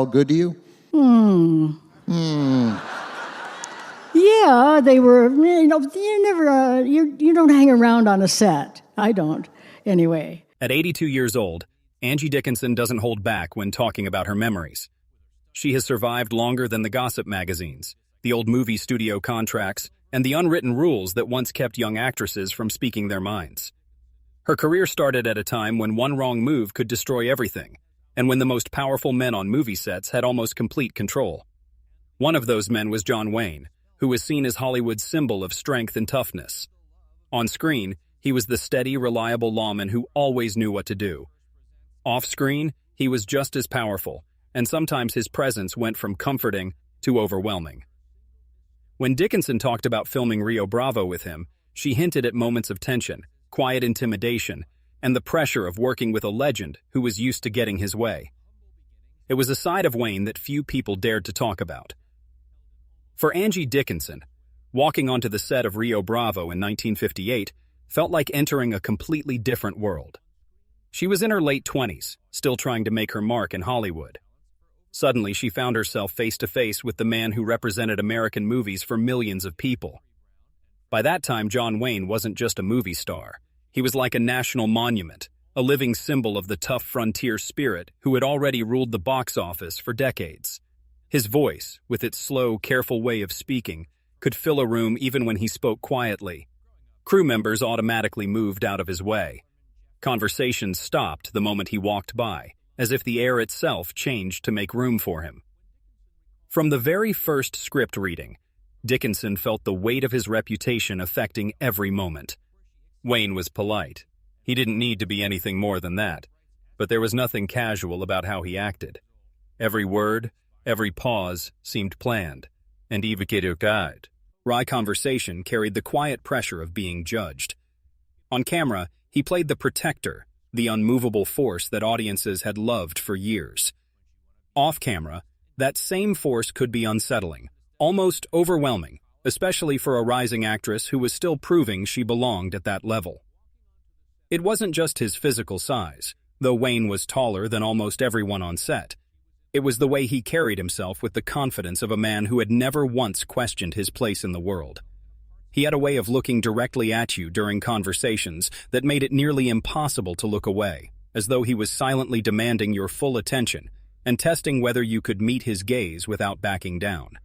all good to you? Yeah, they were, you don't hang around on a set. I don't, anyway. At 82 years old, Angie Dickinson doesn't hold back when talking about her memories. She has survived longer than the gossip magazines, the old movie studio contracts, and the unwritten rules that once kept young actresses from speaking their minds. Her career started at a time when one wrong move could destroy everything, and when the most powerful men on movie sets had almost complete control. One of those men was John Wayne, who was seen as Hollywood's symbol of strength and toughness. On screen, he was the steady, reliable lawman who always knew what to do. Off-screen, he was just as powerful, and sometimes his presence went from comforting to overwhelming. When Dickinson talked about filming Rio Bravo with him, she hinted at moments of tension, quiet intimidation, and the pressure of working with a legend who was used to getting his way. It was a side of Wayne that few people dared to talk about. For Angie Dickinson, walking onto the set of Rio Bravo in 1958 felt like entering a completely different world. She was in her late 20s, still trying to make her mark in Hollywood. Suddenly, she found herself face-to-face with the man who represented American movies for millions of people. By that time, John Wayne wasn't just a movie star. He was like a national monument, a living symbol of the tough frontier spirit who had already ruled the box office for decades. His voice, with its slow, careful way of speaking, could fill a room even when he spoke quietly. Crew members automatically moved out of his way. Conversations stopped the moment he walked by, as if the air itself changed to make room for him. From the very first script reading, Dickinson felt the weight of his reputation affecting every moment. Wayne was polite. He didn't need to be anything more than that, but there was nothing casual about how he acted. Every word, every pause seemed planned, and evocated. Wry conversation carried the quiet pressure of being judged. On camera, he played the protector, the unmovable force that audiences had loved for years. Off camera, that same force could be unsettling, almost overwhelming, especially for a rising actress who was still proving she belonged at that level. It wasn't just his physical size, though Wayne was taller than almost everyone on set. It was the way he carried himself with the confidence of a man who had never once questioned his place in the world. He had a way of looking directly at you during conversations that made it nearly impossible to look away, as though he was silently demanding your full attention and testing whether you could meet his gaze without backing down.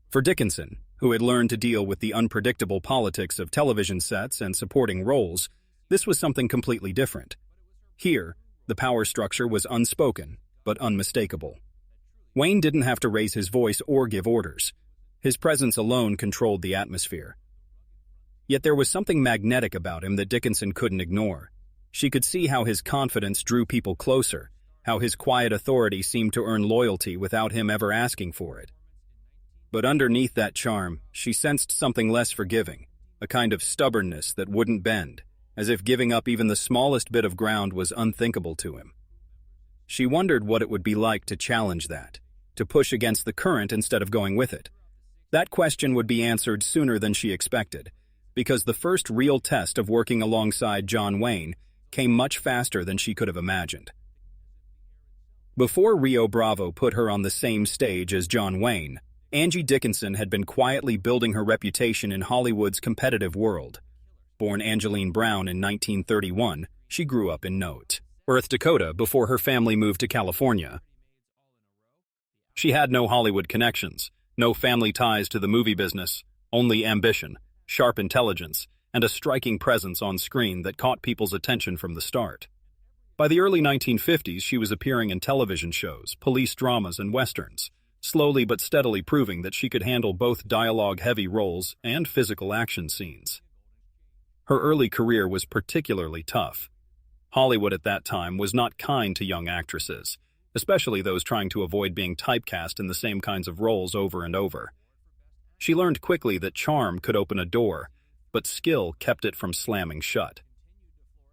For Dickinson, who had learned to deal with the unpredictable politics of television sets and supporting roles, this was something completely different. Here, the power structure was unspoken, but unmistakable. Wayne didn't have to raise his voice or give orders. His presence alone controlled the atmosphere. Yet there was something magnetic about him that Dickinson couldn't ignore. She could see how his confidence drew people closer, how his quiet authority seemed to earn loyalty without him ever asking for it. But underneath that charm, she sensed something less forgiving, a kind of stubbornness that wouldn't bend, as if giving up even the smallest bit of ground was unthinkable to him. She wondered what it would be like to challenge that, to push against the current instead of going with it. That question would be answered sooner than she expected, because the first real test of working alongside John Wayne came much faster than she could have imagined. Before Rio Bravo put her on the same stage as John Wayne, Angie Dickinson had been quietly building her reputation in Hollywood's competitive world. Born Angeline Brown in 1931, she grew up in North Dakota before her family moved to California. She had no Hollywood connections, no family ties to the movie business, only ambition, sharp intelligence, and a striking presence on screen that caught people's attention from the start. By the early 1950s, she was appearing in television shows, police dramas, and westerns, slowly but steadily proving that she could handle both dialogue-heavy roles and physical action scenes. Her early career was particularly tough. Hollywood at that time was not kind to young actresses, especially those trying to avoid being typecast in the same kinds of roles over and over. She learned quickly that charm could open a door, but skill kept it from slamming shut.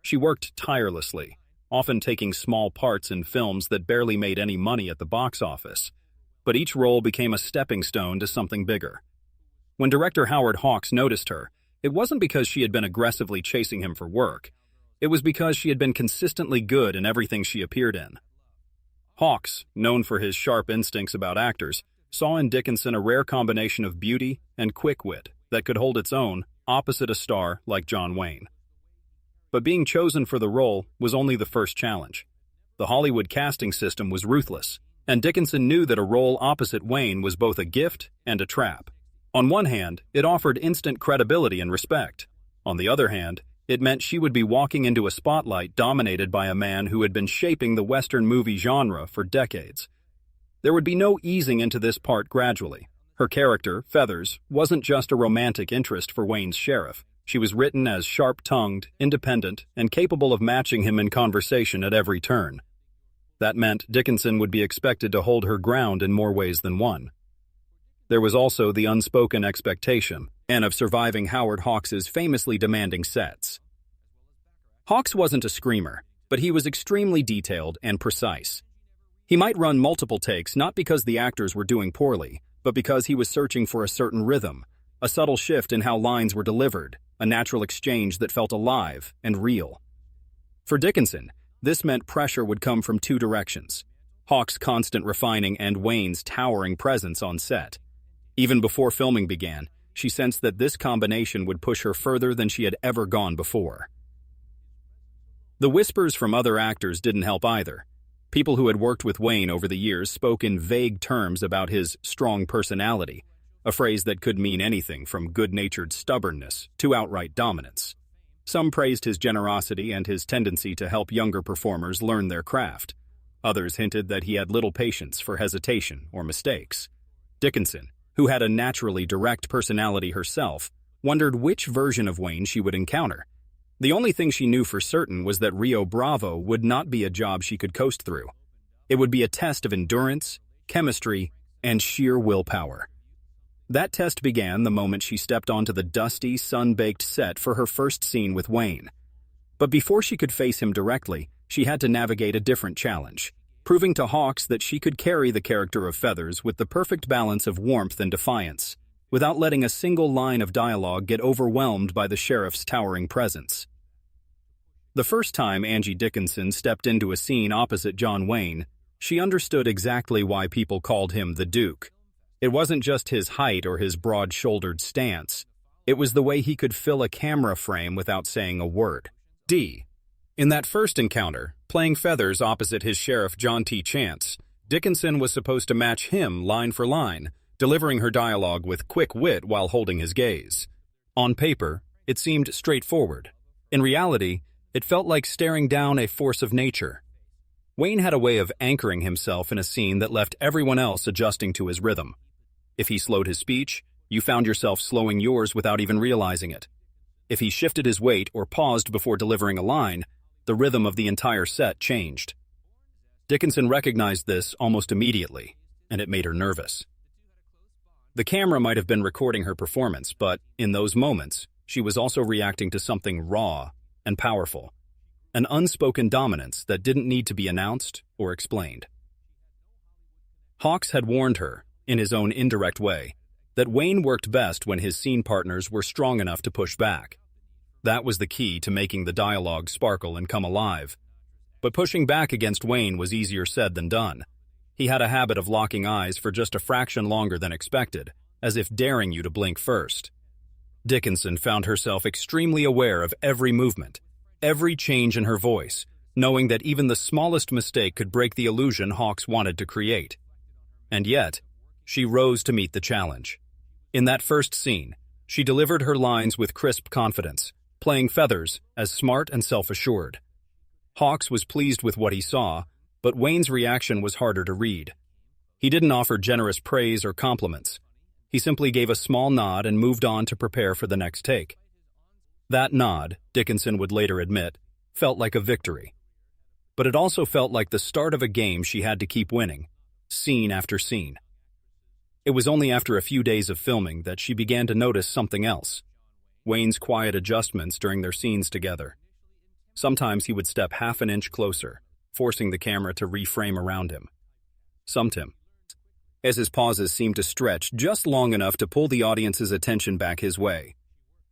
She worked tirelessly, often taking small parts in films that barely made any money at the box office, but each role became a stepping stone to something bigger. When director Howard Hawks noticed her, it wasn't because she had been aggressively chasing him for work. It was because she had been consistently good in everything she appeared in. Hawks, known for his sharp instincts about actors, saw in Dickinson a rare combination of beauty and quick wit that could hold its own opposite a star like John Wayne. But being chosen for the role was only the first challenge. The Hollywood casting system was ruthless, and Dickinson knew that a role opposite Wayne was both a gift and a trap. On one hand, it offered instant credibility and respect. On the other hand, it meant she would be walking into a spotlight dominated by a man who had been shaping the Western movie genre for decades. There would be no easing into this part gradually. Her character, Feathers, wasn't just a romantic interest for Wayne's sheriff. She was written as sharp-tongued, independent, and capable of matching him in conversation at every turn. That meant Dickinson would be expected to hold her ground in more ways than one. There was also the unspoken expectation, and of surviving Howard Hawks' famously demanding sets. Hawks wasn't a screamer, but he was extremely detailed and precise. He might run multiple takes not because the actors were doing poorly, but because he was searching for a certain rhythm, a subtle shift in how lines were delivered, a natural exchange that felt alive and real. For Dickinson, this meant pressure would come from two directions: Hawks' constant refining and Wayne's towering presence on set. Even before filming began, she sensed that this combination would push her further than she had ever gone before. The whispers from other actors didn't help either. People who had worked with Wayne over the years spoke in vague terms about his strong personality, a phrase that could mean anything from good-natured stubbornness to outright dominance. Some praised his generosity and his tendency to help younger performers learn their craft. Others hinted that he had little patience for hesitation or mistakes. Dickinson, who had a naturally direct personality herself, wondered which version of Wayne she would encounter. The only thing she knew for certain was that Rio Bravo would not be a job she could coast through. It would be a test of endurance, chemistry, and sheer willpower. That test began the moment she stepped onto the dusty, sun-baked set for her first scene with Wayne. But before she could face him directly, she had to navigate a different challenge, proving to Hawks that she could carry the character of Feathers with the perfect balance of warmth and defiance, without letting a single line of dialogue get overwhelmed by the sheriff's towering presence. The first time Angie Dickinson stepped into a scene opposite John Wayne, she understood exactly why people called him the Duke. It wasn't just his height or his broad-shouldered stance. It was the way he could fill a camera frame without saying a word. In that first encounter, playing Feathers opposite his sheriff John T. Chance, Dickinson was supposed to match him line for line, delivering her dialogue with quick wit while holding his gaze. On paper, it seemed straightforward. In reality, it felt like staring down a force of nature. Wayne had a way of anchoring himself in a scene that left everyone else adjusting to his rhythm. If he slowed his speech, you found yourself slowing yours without even realizing it. If he shifted his weight or paused before delivering a line, the rhythm of the entire set changed. Dickinson recognized this almost immediately, and it made her nervous. The camera might have been recording her performance, but in those moments, she was also reacting to something raw and powerful, an unspoken dominance that didn't need to be announced or explained. Hawks had warned her, in his own indirect way, that Wayne worked best when his scene partners were strong enough to push back. That was the key to making the dialogue sparkle and come alive. But pushing back against Wayne was easier said than done. He had a habit of locking eyes for just a fraction longer than expected, as if daring you to blink first. Dickinson found herself extremely aware of every movement, every change in her voice, knowing that even the smallest mistake could break the illusion Hawks wanted to create. And yet, she rose to meet the challenge. In that first scene, she delivered her lines with crisp confidence, playing Feathers as smart and self-assured. Hawks was pleased with what he saw, but Wayne's reaction was harder to read. He didn't offer generous praise or compliments. He simply gave a small nod and moved on to prepare for the next take. That nod, Dickinson would later admit, felt like a victory. But it also felt like the start of a game she had to keep winning, scene after scene. It was only after a few days of filming that she began to notice something else: Wayne's quiet adjustments during their scenes together. Sometimes he would step half an inch closer, forcing the camera to reframe around him. Sometimes, as his pauses seemed to stretch just long enough to pull the audience's attention back his way.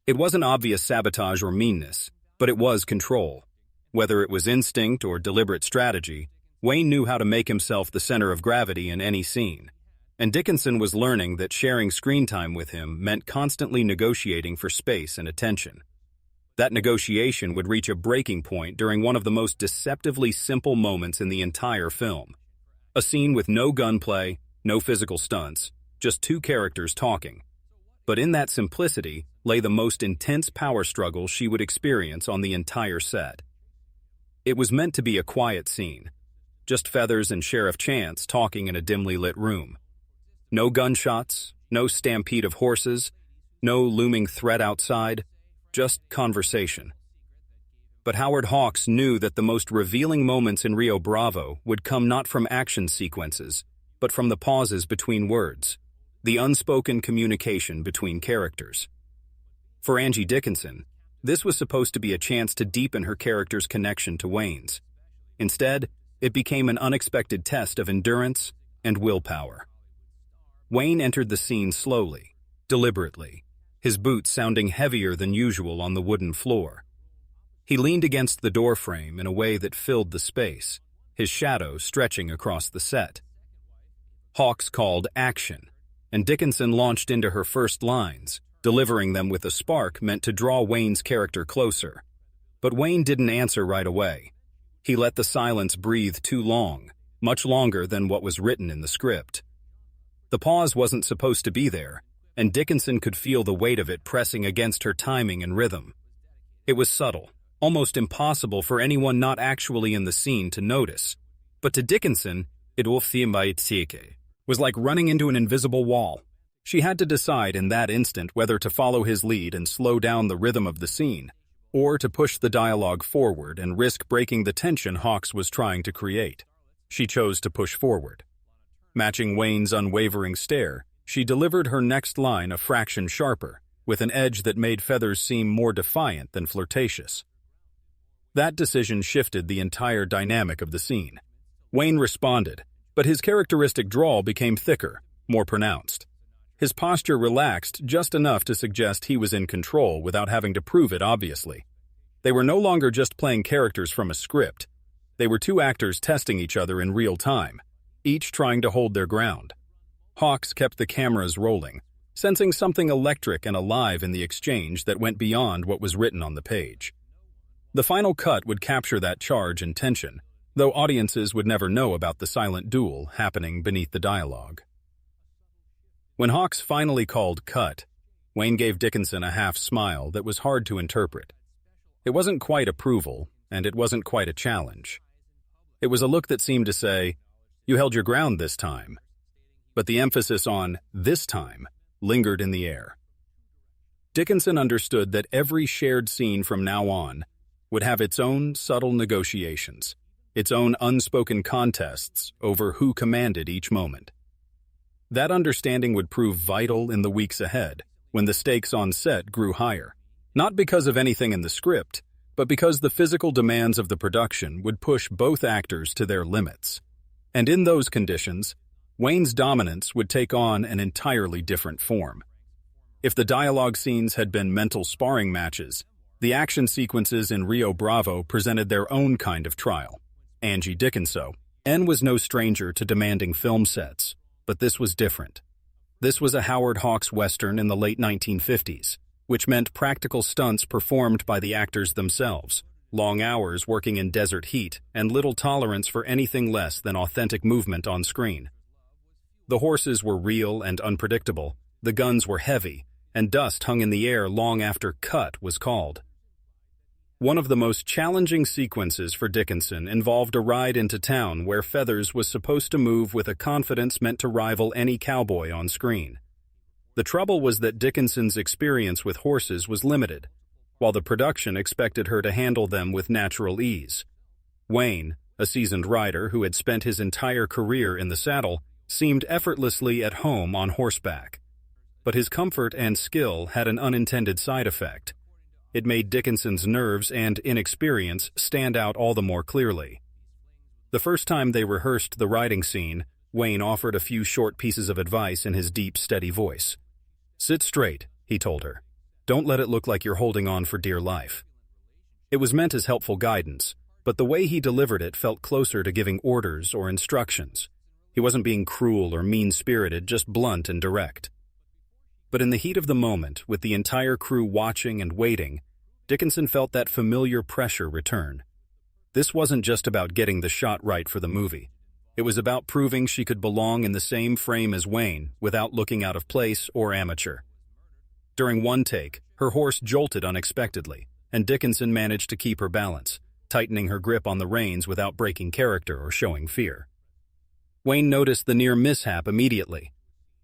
It wasn't obvious sabotage or meanness, but it was control. Whether it was instinct or deliberate strategy, Wayne knew how to make himself the center of gravity in any scene, and Dickinson was learning that sharing screen time with him meant constantly negotiating for space and attention. That negotiation would reach a breaking point during one of the most deceptively simple moments in the entire film. A scene with no gunplay, no physical stunts, just two characters talking. But in that simplicity lay the most intense power struggle she would experience on the entire set. It was meant to be a quiet scene, just Feathers and Sheriff Chance talking in a dimly lit room. No gunshots, no stampede of horses, no looming threat outside, just conversation. But Howard Hawks knew that the most revealing moments in Rio Bravo would come not from action sequences, but from the pauses between words, the unspoken communication between characters. For Angie Dickinson, this was supposed to be a chance to deepen her character's connection to Wayne's. Instead, it became an unexpected test of endurance and willpower. Wayne entered the scene slowly, deliberately, his boots sounding heavier than usual on the wooden floor. He leaned against the doorframe in a way that filled the space, his shadow stretching across the set. Hawks called action, and Dickinson launched into her first lines, delivering them with a spark meant to draw Wayne's character closer. But Wayne didn't answer right away. He let the silence breathe too long, much longer than what was written in the script. The pause wasn't supposed to be there, and Dickinson could feel the weight of it pressing against her timing and rhythm. It was subtle, almost impossible for anyone not actually in the scene to notice. But to Dickinson, it was like running into an invisible wall. She had to decide in that instant whether to follow his lead and slow down the rhythm of the scene, or to push the dialogue forward and risk breaking the tension Hawks was trying to create. She chose to push forward. Matching Wayne's unwavering stare, she delivered her next line a fraction sharper, with an edge that made Feathers seem more defiant than flirtatious. That decision shifted the entire dynamic of the scene. Wayne responded, but his characteristic drawl became thicker, more pronounced. His posture relaxed just enough to suggest he was in control without having to prove it obviously. They were no longer just playing characters from a script. They were two actors testing each other in real time, each trying to hold their ground. Hawks kept the cameras rolling, sensing something electric and alive in the exchange that went beyond what was written on the page. The final cut would capture that charge and tension, though audiences would never know about the silent duel happening beneath the dialogue. When Hawks finally called cut, Wayne gave Dickinson a half smile that was hard to interpret. It wasn't quite approval, and it wasn't quite a challenge. It was a look that seemed to say, "You held your ground this time." But the emphasis on "this time" lingered in the air. Dickinson understood that every shared scene from now on would have its own subtle negotiations, its own unspoken contests over who commanded each moment. That understanding would prove vital in the weeks ahead, when the stakes on set grew higher, not because of anything in the script, but because the physical demands of the production would push both actors to their limits. And in those conditions, Wayne's dominance would take on an entirely different form. If the dialogue scenes had been mental sparring matches, the action sequences in Rio Bravo presented their own kind of trial. Angie Dickinson was no stranger to demanding film sets, but this was different. This was a Howard Hawks Western in the late 1950s, which meant practical stunts performed by the actors themselves, long hours working in desert heat, and little tolerance for anything less than authentic movement on screen. The horses were real and unpredictable, the guns were heavy, and dust hung in the air long after cut was called. One of the most challenging sequences for Dickinson involved a ride into town where Feathers was supposed to move with a confidence meant to rival any cowboy on screen. The trouble was that Dickinson's experience with horses was limited, while the production expected her to handle them with natural ease. Wayne, a seasoned rider who had spent his entire career in the saddle, seemed effortlessly at home on horseback. But his comfort and skill had an unintended side effect. It made Dickinson's nerves and inexperience stand out all the more clearly. The first time they rehearsed the riding scene, Wayne offered a few short pieces of advice in his deep, steady voice. "Sit straight," he told her. "Don't let it look like you're holding on for dear life." It was meant as helpful guidance, but the way he delivered it felt closer to giving orders or instructions. He wasn't being cruel or mean-spirited, just blunt and direct. But in the heat of the moment, with the entire crew watching and waiting, Dickinson felt that familiar pressure return. This wasn't just about getting the shot right for the movie. It was about proving she could belong in the same frame as Wayne without looking out of place or amateur. During one take, her horse jolted unexpectedly, and Dickinson managed to keep her balance, tightening her grip on the reins without breaking character or showing fear. Wayne noticed the near mishap immediately.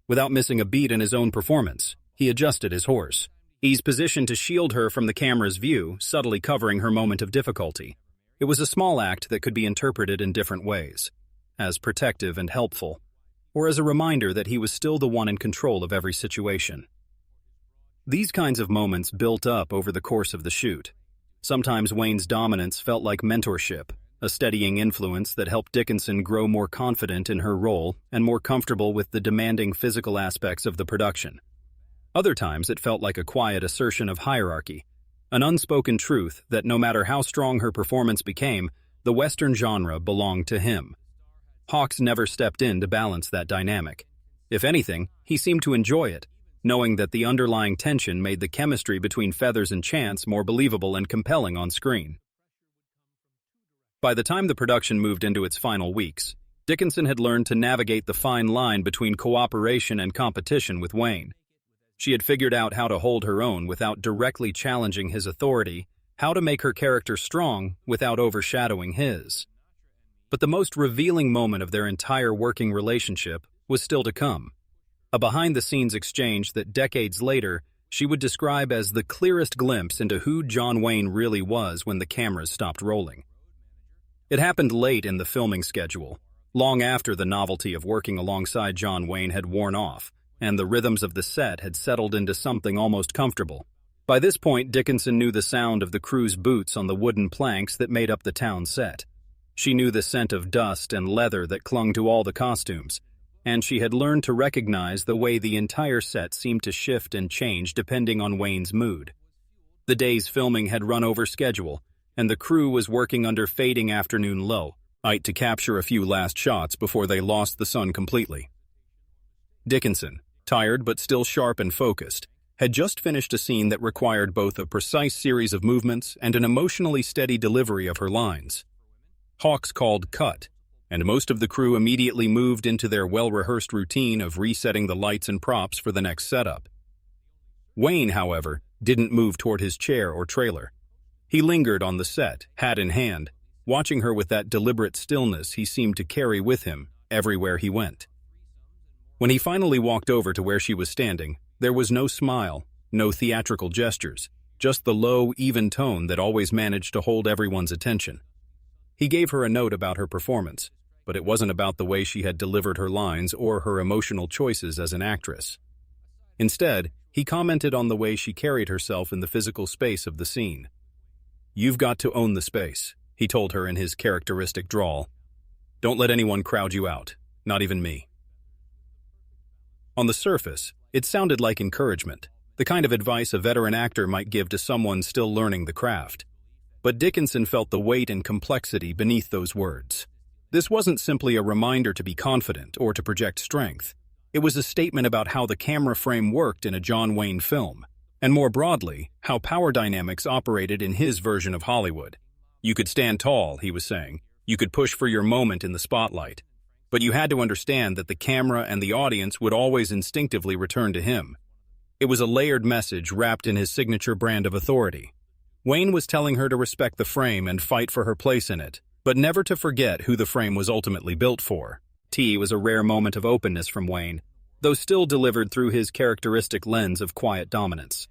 Without missing a beat in his own performance, he adjusted his horse. He's positioned to shield her from the camera's view, subtly covering her moment of difficulty. It was a small act that could be interpreted in different ways, as protective and helpful, or as a reminder that he was still the one in control of every situation. These kinds of moments built up over the course of the shoot. Sometimes Wayne's dominance felt like mentorship, a steadying influence that helped Dickinson grow more confident in her role and more comfortable with the demanding physical aspects of the production. Other times it felt like a quiet assertion of hierarchy, an unspoken truth that no matter how strong her performance became, the Western genre belonged to him. Hawks never stepped in to balance that dynamic. If anything, he seemed to enjoy it, knowing that the underlying tension made the chemistry between Feathers and Chance more believable and compelling on screen. By the time the production moved into its final weeks, Dickinson had learned to navigate the fine line between cooperation and competition with Wayne. She had figured out how to hold her own without directly challenging his authority, how to make her character strong without overshadowing his. But the most revealing moment of their entire working relationship was still to come. A behind-the-scenes exchange that decades later she would describe as the clearest glimpse into who John Wayne really was when the cameras stopped rolling. It happened late in the filming schedule, long after the novelty of working alongside John Wayne had worn off, and the rhythms of the set had settled into something almost comfortable. By this point, Dickinson knew the sound of the crew's boots on the wooden planks that made up the town set. She knew the scent of dust and leather that clung to all the costumes, and she had learned to recognize the way the entire set seemed to shift and change depending on Wayne's mood. The day's filming had run over schedule, and the crew was working under fading afternoon low, to capture a few last shots before they lost the sun completely. Dickinson, tired but still sharp and focused, had just finished a scene that required both a precise series of movements and an emotionally steady delivery of her lines. Hawks called cut, and most of the crew immediately moved into their well-rehearsed routine of resetting the lights and props for the next setup. Wayne, however, didn't move toward his chair or trailer. He lingered on the set, hat in hand, watching her with that deliberate stillness he seemed to carry with him everywhere he went. When he finally walked over to where she was standing, there was no smile, no theatrical gestures, just the low, even tone that always managed to hold everyone's attention. He gave her a note about her performance, but it wasn't about the way she had delivered her lines or her emotional choices as an actress. Instead, he commented on the way she carried herself in the physical space of the scene. "You've got to own the space," he told her in his characteristic drawl. "Don't let anyone crowd you out, not even me." On the surface, it sounded like encouragement, the kind of advice a veteran actor might give to someone still learning the craft. But Dickinson felt the weight and complexity beneath those words. This wasn't simply a reminder to be confident or to project strength. It was a statement about how the camera frame worked in a John Wayne film, and more broadly, how power dynamics operated in his version of Hollywood. You could stand tall, he was saying. You could push for your moment in the spotlight. But you had to understand that the camera and the audience would always instinctively return to him. It was a layered message wrapped in his signature brand of authority. Wayne was telling her to respect the frame and fight for her place in it, but never to forget who the frame was ultimately built for. T was a rare moment of openness from Wayne, though still delivered through his characteristic lens of quiet dominance.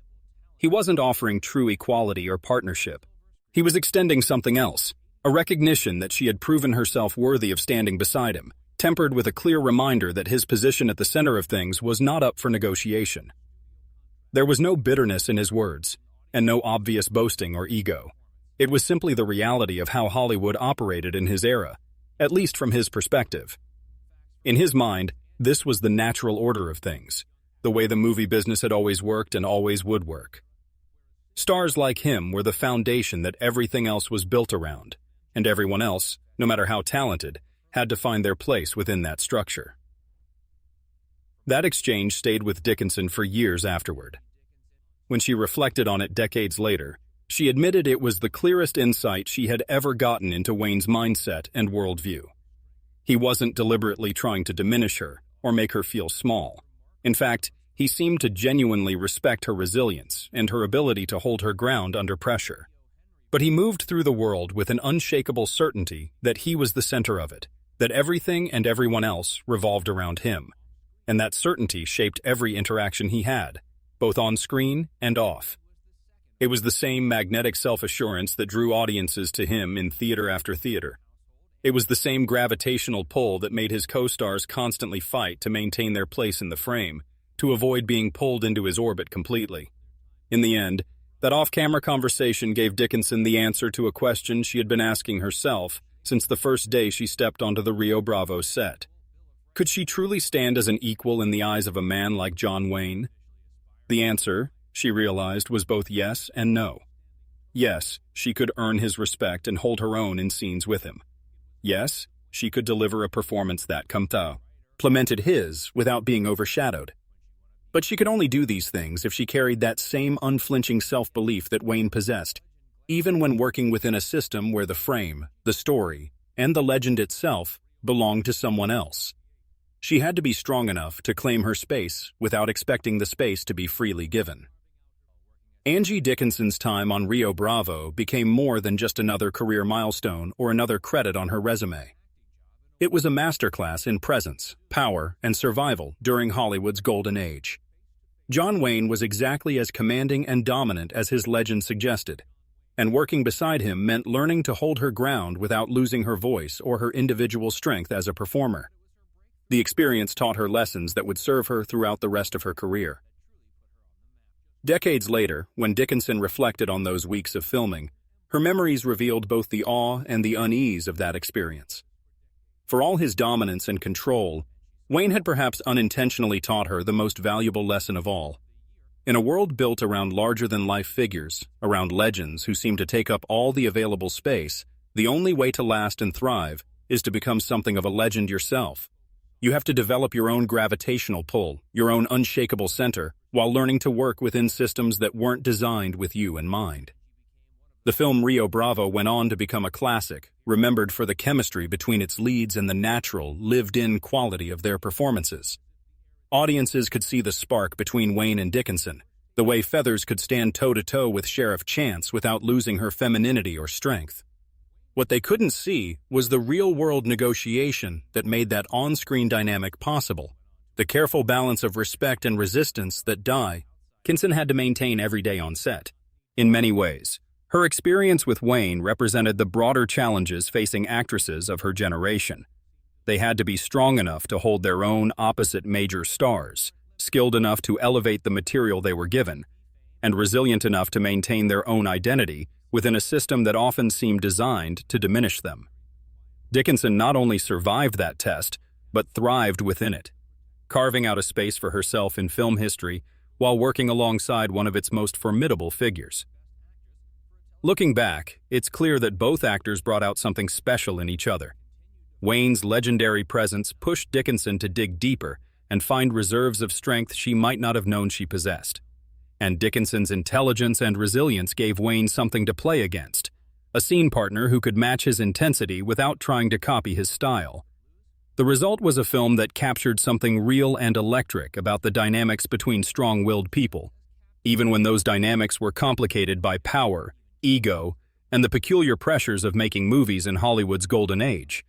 He wasn't offering true equality or partnership. He was extending something else, a recognition that she had proven herself worthy of standing beside him, tempered with a clear reminder that his position at the center of things was not up for negotiation. There was no bitterness in his words, and no obvious boasting or ego. It was simply the reality of how Hollywood operated in his era, at least from his perspective. In his mind, this was the natural order of things, the way the movie business had always worked and always would work. Stars like him were the foundation that everything else was built around, and everyone else, no matter how talented, had to find their place within that structure. That exchange stayed with Dickinson for years afterward. When she reflected on it decades later, she admitted it was the clearest insight she had ever gotten into Wayne's mindset and worldview. He wasn't deliberately trying to diminish her or make her feel small. In fact, he seemed to genuinely respect her resilience and her ability to hold her ground under pressure. But he moved through the world with an unshakable certainty that he was the center of it, that everything and everyone else revolved around him. And that certainty shaped every interaction he had, both on screen and off. It was the same magnetic self-assurance that drew audiences to him in theater after theater. It was the same gravitational pull that made his co-stars constantly fight to maintain their place in the frame, to avoid being pulled into his orbit completely. In the end, that off-camera conversation gave Dickinson the answer to a question she had been asking herself since the first day she stepped onto the Rio Bravo set. Could she truly stand as an equal in the eyes of a man like John Wayne? The answer, she realized, was both yes and no. Yes, she could earn his respect and hold her own in scenes with him. Yes, she could deliver a performance that complemented his without being overshadowed. But she could only do these things if she carried that same unflinching self-belief that Wayne possessed, even when working within a system where the frame, the story, and the legend itself belonged to someone else. She had to be strong enough to claim her space without expecting the space to be freely given. Angie Dickinson's time on Rio Bravo became more than just another career milestone or another credit on her resume. It was a masterclass in presence, power, and survival during Hollywood's golden age. John Wayne was exactly as commanding and dominant as his legend suggested, and working beside him meant learning to hold her ground without losing her voice or her individual strength as a performer. The experience taught her lessons that would serve her throughout the rest of her career. Decades later, when Dickinson reflected on those weeks of filming, her memories revealed both the awe and the unease of that experience. For all his dominance and control, Wayne had perhaps unintentionally taught her the most valuable lesson of all. In a world built around larger-than-life figures, around legends who seem to take up all the available space, the only way to last and thrive is to become something of a legend yourself. You have to develop your own gravitational pull, your own unshakable center, while learning to work within systems that weren't designed with you in mind. The film Rio Bravo went on to become a classic, remembered for the chemistry between its leads and the natural, lived-in quality of their performances. Audiences could see the spark between Wayne and Dickinson, the way Feathers could stand toe-to-toe with Sheriff Chance without losing her femininity or strength. What they couldn't see was the real-world negotiation that made that on-screen dynamic possible, the careful balance of respect and resistance that Dickinson had to maintain every day on set. In many ways, her experience with Wayne represented the broader challenges facing actresses of her generation. They had to be strong enough to hold their own opposite major stars, skilled enough to elevate the material they were given, and resilient enough to maintain their own identity within a system that often seemed designed to diminish them. Dickinson not only survived that test, but thrived within it, carving out a space for herself in film history while working alongside one of its most formidable figures. Looking back, it's clear that both actors brought out something special in each other. Wayne's legendary presence pushed Dickinson to dig deeper and find reserves of strength she might not have known she possessed. And Dickinson's intelligence and resilience gave Wayne something to play against, a scene partner who could match his intensity without trying to copy his style. The result was a film that captured something real and electric about the dynamics between strong-willed people, even when those dynamics were complicated by power, ego, and the peculiar pressures of making movies in Hollywood's golden age.